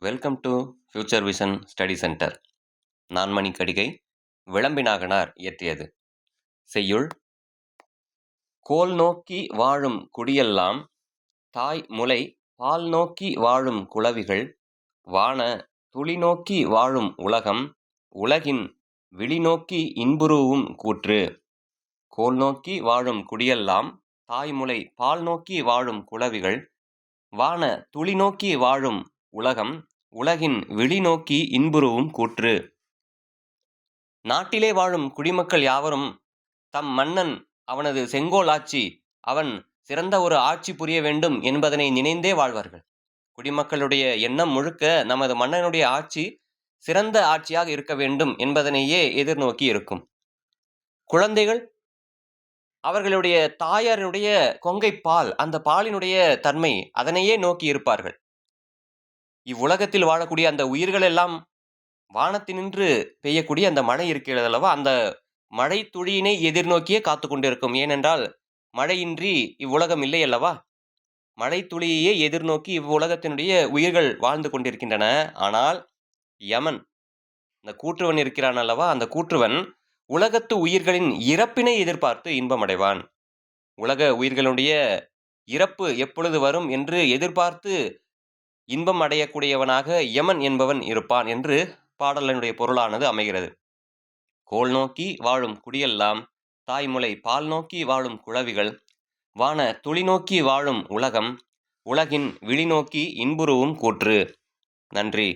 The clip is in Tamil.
Welcome to future vision study centre. நான்மணி கடிகை விளம்பினாகனார் இயற்றியது. செய்யுள்: கோல் நோக்கி வாழும் குடியெல்லாம் தாய் முலை பால் நோக்கி வாழும் குளவிகள் வான துளி நோக்கி வாழும் உலகம் உலகின் விழி நோக்கி இன்புறுவும் கூற்று. கோல் நோக்கி வாழும் குடியெல்லாம் தாய்முலை பால் நோக்கி வாழும் குளவிகள் வான துளி நோக்கி வாழும் உலகம் உலகின் விழி நோக்கி இன்புறுவும் கூற்று. நாட்டிலே வாழும் குடிமக்கள் யாவரும் தம் மன்னன் அவனது செங்கோல் ஆட்சி அவன் சிறந்த ஒரு ஆட்சி புரிய வேண்டும் என்பதனை நினைந்தே வாழ்வார்கள். குடிமக்களுடைய எண்ணம் முழுக்க நமது மன்னனுடைய ஆட்சி சிறந்த ஆட்சியாக இருக்க வேண்டும் என்பதனையே எதிர்நோக்கி இருக்கும். குழந்தைகள் அவர்களுடைய தாயாருடைய கொங்கை பால், அந்த பாலினுடைய தன்மை அதனையே நோக்கி இருப்பார்கள். இவ்வுலகத்தில் வாழக்கூடிய அந்த உயிர்கள் எல்லாம் வானத்தினின்று பெய்யக்கூடிய அந்த மழை இருக்கிறது அல்லவா, அந்த மழை துளியினை எதிர்நோக்கியே காத்து கொண்டிருக்கும். ஏனென்றால் மழையின்றி இவ்வுலகம் இல்லை அல்லவா. மழை துளியையே எதிர்நோக்கி இவ்வுலகத்தினுடைய உயிர்கள் வாழ்ந்து கொண்டிருக்கின்றன. ஆனால் யமன், இந்த கூற்றுவன் இருக்கிறான் அல்லவா, அந்த கூற்றுவன் உலகத்து உயிர்களின் இறப்பினை எதிர்பார்த்து இன்பமடைவான். உலக உயிர்களுடைய இறப்பு எப்பொழுது வரும் என்று எதிர்பார்த்து இன்பம் அடையக்கூடியவனாக யமன் என்பவன் இருப்பான் என்று பாடலினுடைய பொருளானது அமைகிறது. கோல் நோக்கி வாழும் குடியெல்லாம் தாய்முலை பால் நோக்கி வாழும் குளவிகள் வான துளி நோக்கி வாழும் உலகம் உலகின் விழி நோக்கி இன்புறுவும் கூற்று. நன்றி.